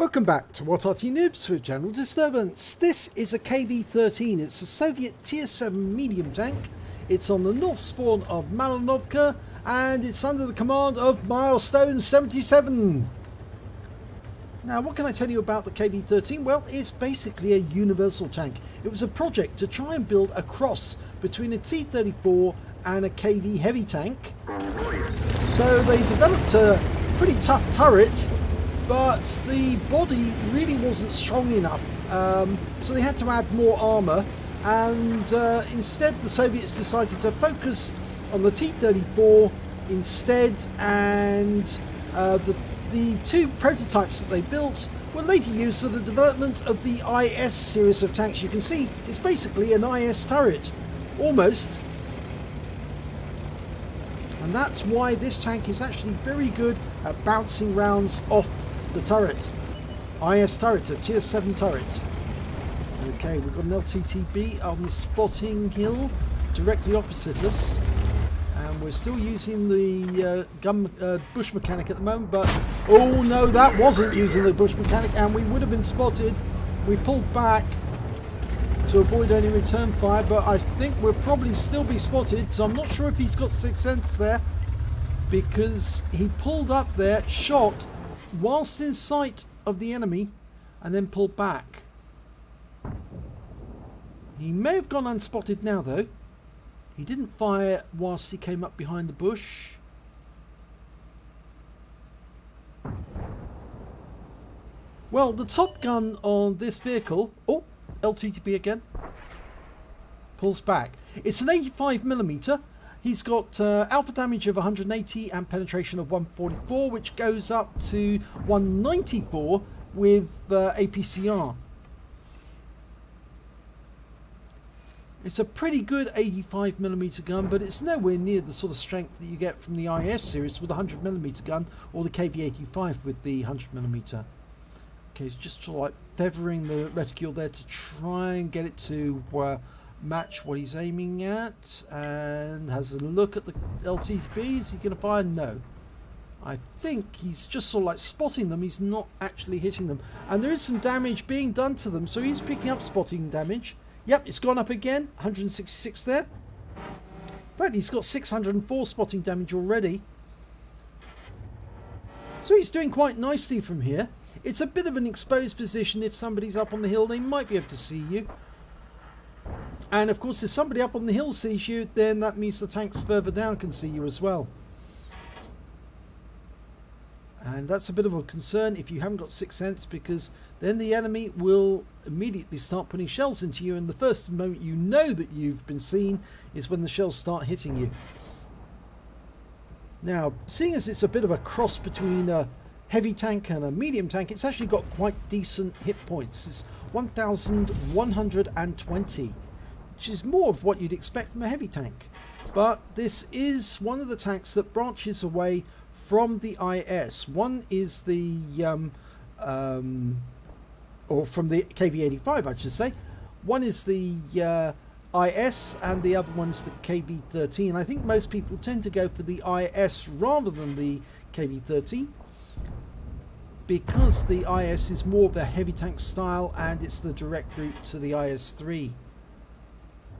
Welcome back to What Arty Noobs with General Disturbance. This is a KV-13. It's a Soviet Tier 7 medium tank. It's on the north spawn of Malinovka and it's under the command of Milestone 77. Now, what can I tell you about the KV-13? Well, it's basically a universal tank. It was a project to try and build a cross between a T-34 and a KV heavy tank. So they developed a pretty tough turret, but the body really wasn't strong enough, so they had to add more armour, and instead the Soviets decided to focus on the T-34 instead, and the two prototypes that they built were later used for the development of the IS series of tanks. You can see it's basically an IS turret, almost. And that's why this tank is actually very good at bouncing rounds off the turret. IS turret, a tier 7 turret. Okay, we've got an LTTB on the spotting hill directly opposite us. And we're still using the bush mechanic at the moment, but oh no, that wasn't using the bush mechanic and we would have been spotted. We pulled back to avoid any return fire, but I think we'll probably still be spotted, so I'm not sure if he's got Sixth Sense there, because he pulled up there, shot whilst in sight of the enemy, and then pulled back. He may have gone unspotted now though. He didn't fire whilst he came up behind the bush. Well, the top gun on this vehicle, oh, LTTB again, pulls back. It's an 85mm. He's got alpha damage of 180 and penetration of 144, which goes up to 194 with APCR. It's a pretty good 85mm gun, but it's nowhere near the sort of strength that you get from the IS series with the 100mm gun, or the KV-85 with the 100mm. Okay, it's just sort of like feathering the reticule there to try and get it to match what he's aiming at, and has a look at the LTB. Is he going to fire? No. I think he's just sort of like spotting them. He's not actually hitting them, and there is some damage being done to them, so he's picking up spotting damage. Yep, it's gone up again, 166 there. In fact, he's got 604 spotting damage already, so he's doing quite nicely from here. It's a bit of an exposed position. If somebody's up on the hill, they might be able to see you. And of course, if somebody up on the hill sees you, then that means the tanks further down can see you as well. And that's a bit of a concern if you haven't got Sixth Sense, because then the enemy will immediately start putting shells into you, and the first moment you know that you've been seen is when the shells start hitting you. Now, seeing as it's a bit of a cross between a heavy tank and a medium tank, it's actually got quite decent hit points. It's 1,120, which is more of what you'd expect from a heavy tank. But this is one of the tanks that branches away from the IS. One is the or from the KV-85, I should say. One is the IS and the other one is the KV-13. I think most people tend to go for the IS rather than the KV-13, because the IS is more of the heavy tank style and it's the direct route to the IS-3.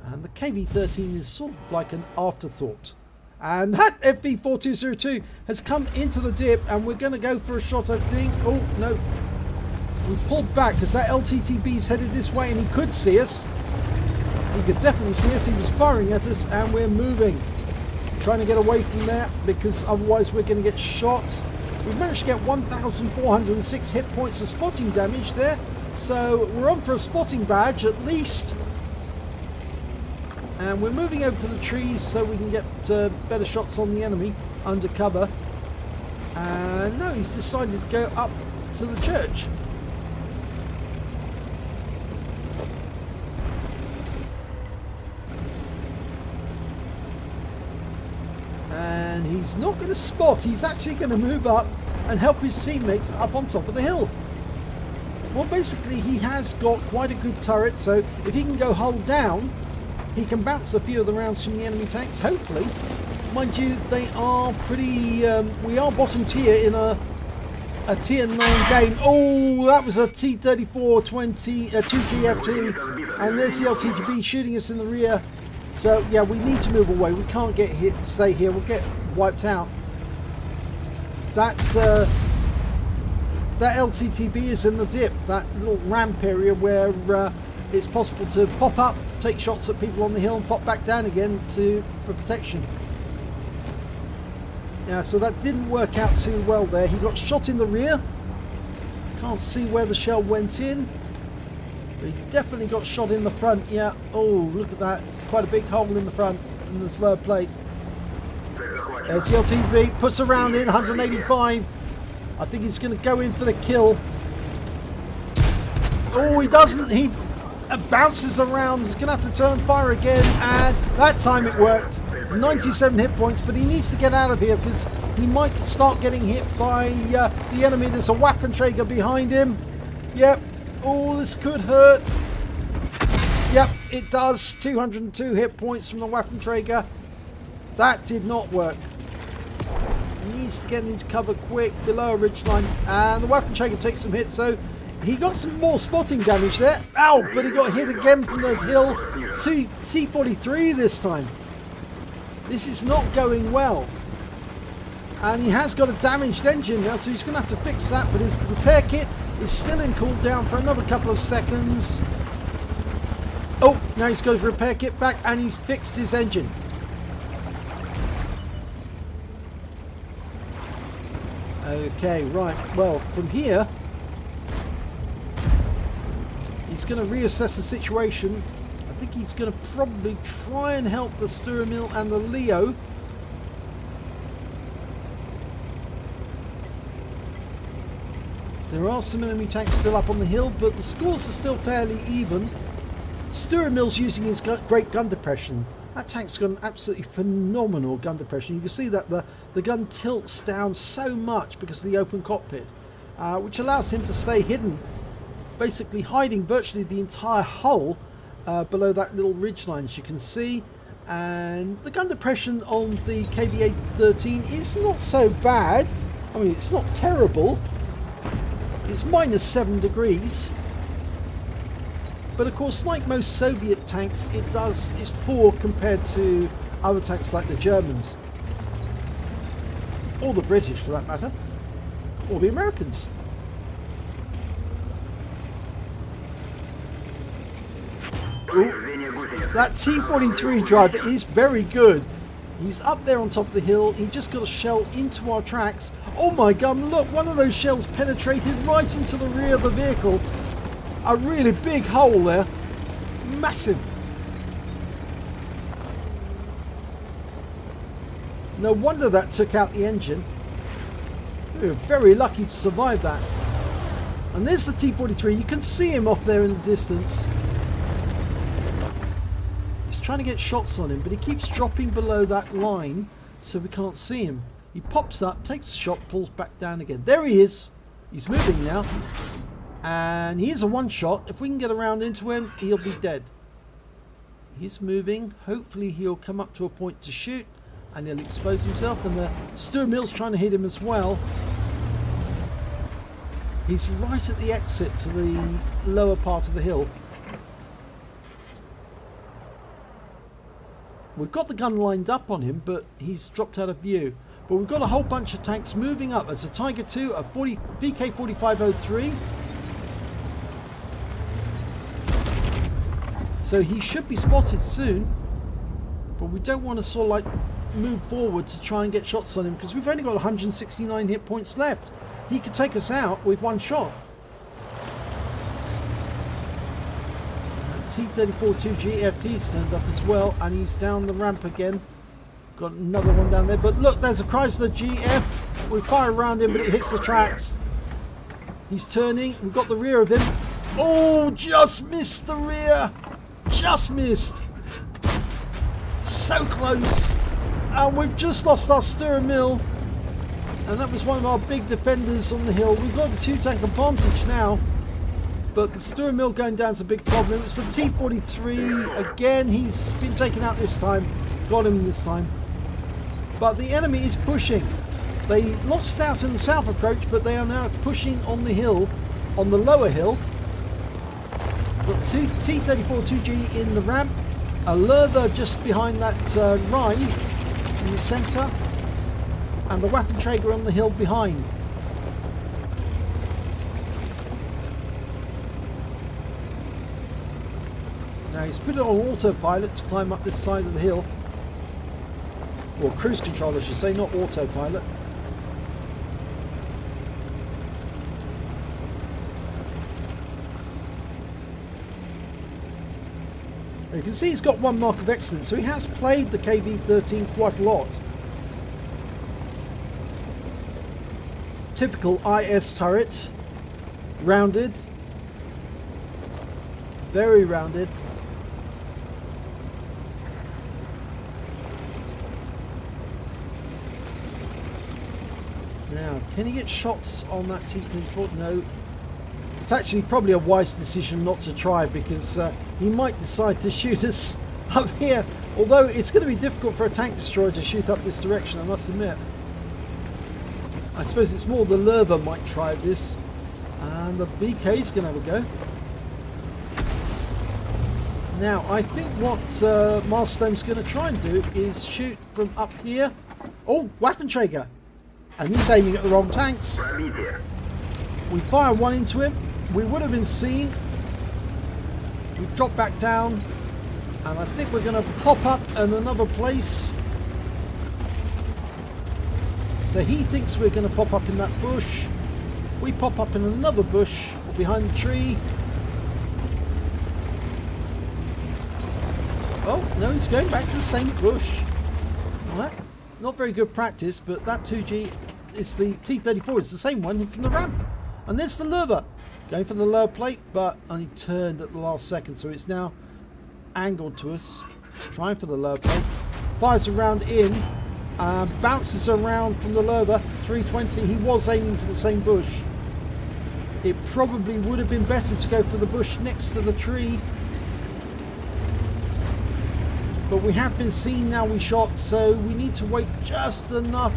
And the KV-13 is sort of like an afterthought. And that FV-4202 has come into the dip, and we're going to go for a shot, I think. Oh, no. We pulled back because that LTTB is headed this way, and he could see us. He could definitely see us. He was firing at us, and we're moving. Trying to get away from there, because otherwise we're going to get shot. We've managed to get 1,406 hit points of spotting damage there. So we're on for a spotting badge at least. And we're moving over to the trees so we can get better shots on the enemy under cover. And no, he's decided to go up to the church. And he's not going to spot, he's actually going to move up and help his teammates up on top of the hill. Well, basically he has got quite a good turret, so if he can go hull down, he can bounce a few of the rounds from the enemy tanks, hopefully. Mind you, they are pretty... we are bottom tier in a a tier 9 game. Oh, that was a T-34-20, 2GFT, and there's the LTTB shooting us in the rear. So yeah, we need to move away. We can't get hit, stay here. We'll get wiped out. That LTTB is in the dip, that little ramp area where it's possible to pop up, take shots at people on the hill, and pop back down again for protection. Yeah, so that didn't work out too well there. He got shot in the rear. Can't see where the shell went in. But he definitely got shot in the front. Yeah. Oh, look at that. Quite a big hole in the front in the slur plate. There's the LTV. Puts a round in, 185. I think he's going to go in for the kill. Oh, he doesn't. He bounces around. He's going to have to turn fire again. And that time it worked. 97 hit points, but he needs to get out of here because he might start getting hit by the enemy. There's a Waffenträger behind him. Yep. Oh, this could hurt. Yep, it does. 202 hit points from the Waffenträger. That did not work. He needs to get into cover quick below a ridgeline, and the Waffenträger takes some hits, so he got some more spotting damage there. Ow, but he got hit again from the hill. To T-43 this time. This is not going well. And he has got a damaged engine now, so he's going to have to fix that, but his repair kit is still in cooldown for another couple of seconds. Oh, now he's got his repair kit back and he's fixed his engine. Okay, right. Well, from here, he's going to reassess the situation. I think he's going to probably try and help the Sturmil and the Leo. There are some enemy tanks still up on the hill, but the scores are still fairly even. Sturmil's using his great gun depression. That tank's got an absolutely phenomenal gun depression. You can see that the gun tilts down so much because of the open cockpit, which allows him to stay hidden, basically hiding virtually the entire hull below that little ridgeline, as you can see. And the gun depression on the KV-13 is not so bad. I mean, it's not terrible. It's -7 degrees. But of course, like most Soviet tanks, it's poor compared to other tanks like the Germans. Or the British, for that matter. Or the Americans. Ooh, that T-43 driver is very good. He's up there on top of the hill. He just got a shell into our tracks. Oh my god, look, one of those shells penetrated right into the rear of the vehicle. A really big hole there. Massive. No wonder that took out the engine. We were very lucky to survive that. And there's the T-43. You can see him off there in the distance. He's trying to get shots on him, but he keeps dropping below that line, so we can't see him. He pops up, takes a shot, pulls back down again. There he is. He's moving now. And he is a one-shot. If we can get around into him, he'll be dead. He's moving. Hopefully he'll come up to a point to shoot, and he'll expose himself. And the Sturmil's trying to hit him as well. He's right at the exit to the lower part of the hill. We've got the gun lined up on him, but he's dropped out of view. But we've got a whole bunch of tanks moving up. There's a Tiger II, a VK-4503. So he should be spotted soon, but we don't want to sort of like move forward to try and get shots on him because we've only got 169 hit points left. He could take us out with one shot. T-34 2GFT's turned up as well, and he's down the ramp again. Got another one down there, but look, there's a Chrysler GF. We fire around him, but it hits the tracks. He's turning. We've got the rear of him. Oh, just missed the rear. Just missed. So close. And we've just lost our Sturmil. And that was one of our big defenders on the hill. We've got the two-tank advantage now. But the Sturmil going down is a big problem. It's the T-43 again. He's been taken out this time. Got him this time. But the enemy is pushing. They lost out in the south approach, but they are now pushing on the hill, on the lower hill. Got two T-34 2G in the ramp, a Lerva just behind that rise in the centre, and the Waffenträger on the hill behind. Now he's put it on autopilot to climb up this side of the hill. Or cruise control, I should say, not autopilot. You can see he's got 1 mark of excellence, so he has played the KV-13 quite a lot. Typical IS turret, rounded, very rounded. Now, can he get shots on that T-34? No. It's actually probably a wise decision not to try, because he might decide to shoot us up here. Although it's going to be difficult for a tank destroyer to shoot up this direction, I must admit. I suppose it's more the Lerva might try this. And the BK's going to have a go. Now, I think what Milestone's going to try and do is shoot from up here. Oh, Waffenträger! And he's aiming at the wrong tanks. We fire one into him. We would have been seen. We drop back down. And I think we're going to pop up in another place. So he thinks we're going to pop up in that bush. We pop up in another bush behind the tree. Oh, no, he's going back to the same bush. Alright. Not very good practice, but that 2G is the T-34. It's the same one from the ramp. And there's the Lerva. Going for the lower plate, but only turned at the last second, so it's now angled to us. Trying for the lower plate. Fires a round in. Bounces around from the Lerva. 320. He was aiming for the same bush. It probably would have been better to go for the bush next to the tree. But we have been seen now, we shot, so we need to wait just enough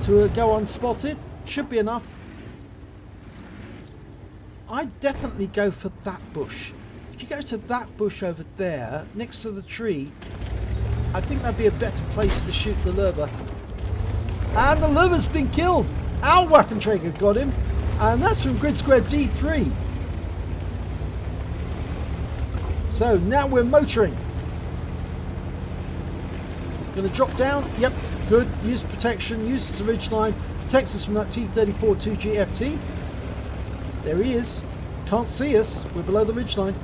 to go unspotted. Should be enough. I'd definitely go for that bush. If you go to that bush over there, next to the tree, I think that'd be a better place to shoot the Lerva. And the Lerva's been killed. Our Waffenträger got him. And that's from Grid Square D3. So now we're motoring. Going to drop down. Yep, good. Use protection. Uses the ridgeline. Protects us from that T-34 2G FT. There he is. Can't see us. We're below the ridgeline.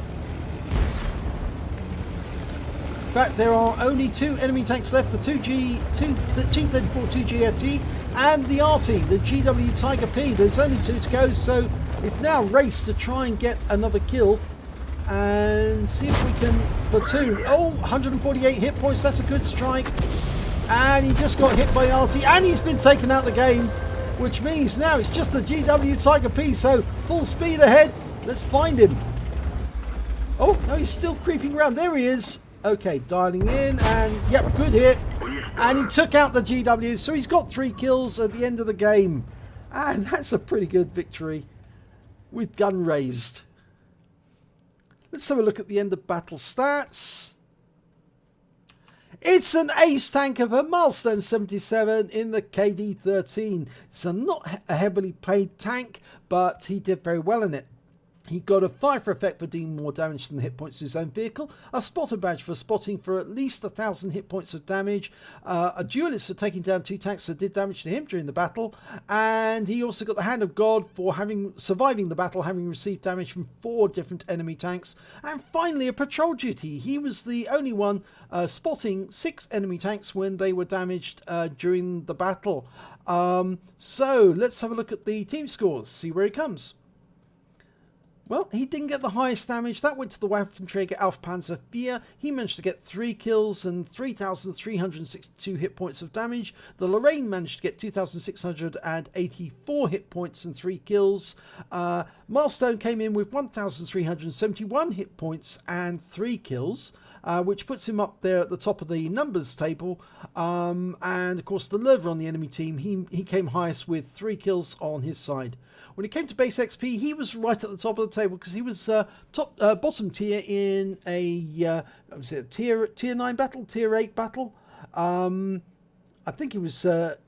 In fact, there are only 2 enemy tanks left. The T-34 2G FT and the Arty, the GW Tiger P. There's only 2 to go, so it's now race to try and get another kill. And see if we can platoon. Oh, 148 hit points. That's a good strike. And he just got hit by Arty. And he's been taken out of the game. Which means now it's just the GW Tiger P. So full speed ahead. Let's find him. Oh, no, he's still creeping around. There he is. Okay, dialing in. And, yep, good hit. And he took out the GW. So he's got 3 kills at the end of the game. And that's a pretty good victory. With gun raised. Let's have a look at the end of battle stats. It's an ace tank of a Milestone 77 in the KV-13. It's not a heavily paid tank, but he did very well in it. He got a 5 for effect for doing more damage than the hit points to his own vehicle, a spotter badge for spotting for at least 1,000 hit points of damage, a duelist for taking down 2 tanks that did damage to him during the battle, and he also got the Hand of God for surviving the battle, having received damage from 4 different enemy tanks, and finally a patrol duty. He was the only one spotting 6 enemy tanks when they were damaged during the battle. So let's have a look at the team scores, see where he comes. Well, he didn't get the highest damage. That went to the Waffenträger Panzer IV. He managed to get 3 kills and 3,362 hit points of damage. The Lorraine managed to get 2,684 hit points and 3 kills. Milestone came in with 1,371 hit points and 3 kills. which puts him up there at the top of the numbers table. And of course, the lurver on the enemy team, he came highest with 3 kills on his side. When it came to base XP, he was right at the top of the table because he was bottom tier in a tier 9 battle, tier 8 battle. I think it was a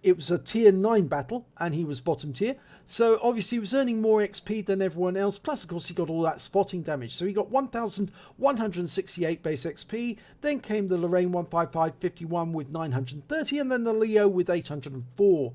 tier 9 battle, and he was bottom tier. So obviously he was earning more XP than everyone else. Plus, of course, he got all that spotting damage. So he got 1,168 base XP. Then came the Lorraine 15551 with 930, and then the Leo with 804.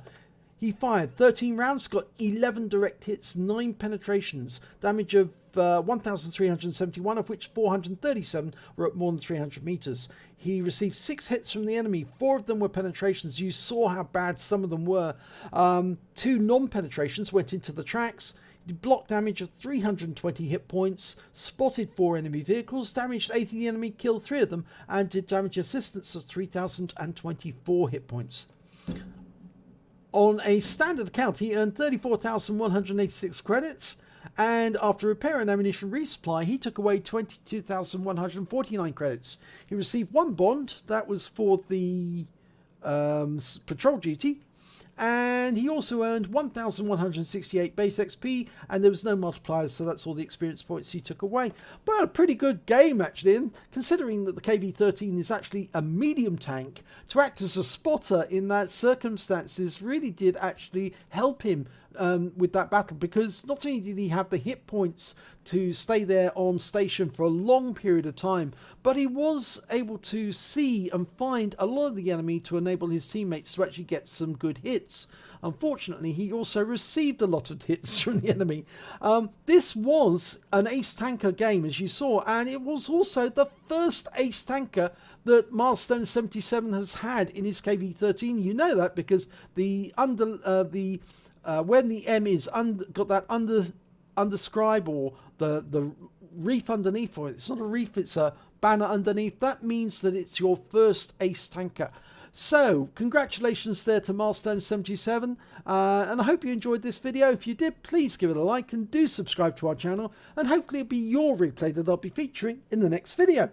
He fired 13 rounds, got 11 direct hits, 9 penetrations, damage of 1,371, of which 437 were at more than 300 meters. He received 6 hits from the enemy. 4 of them were penetrations. You saw how bad some of them were. 2 non-penetrations went into the tracks. He blocked damage of 320 hit points, spotted 4 enemy vehicles, damaged 8 of the enemy, killed 3 of them, and did damage assistance of 3,024 hit points. On a standard account, he earned 34,186 credits, and after repair and ammunition resupply, he took away 22,149 credits. He received 1 bond, that was for the patrol duty, and he also earned 1,168 base XP, and there was no multipliers, so that's all the experience points he took away. But a pretty good game, actually, and considering that the KV-13 is actually a medium tank, to act as a spotter in that circumstances really did actually help him with that battle, because not only did he have the hit points to stay there on station for a long period of time, but he was able to see and find a lot of the enemy to enable his teammates to actually get some good hits. Unfortunately, he also received a lot of hits from the enemy. This was an ace tanker game, as you saw, and it was also the first ace tanker that Milestone 77 has had in his KV-13. You know that because when the M is got that underscribe, or the reef underneath, or it's not a reef, it's a banner underneath, that means that it's your first ace tanker. So congratulations there to Milestone 77, and I hope you enjoyed this video. If you did, please give it a like and do subscribe to our channel, and hopefully it'll be your replay that I'll be featuring in the next video.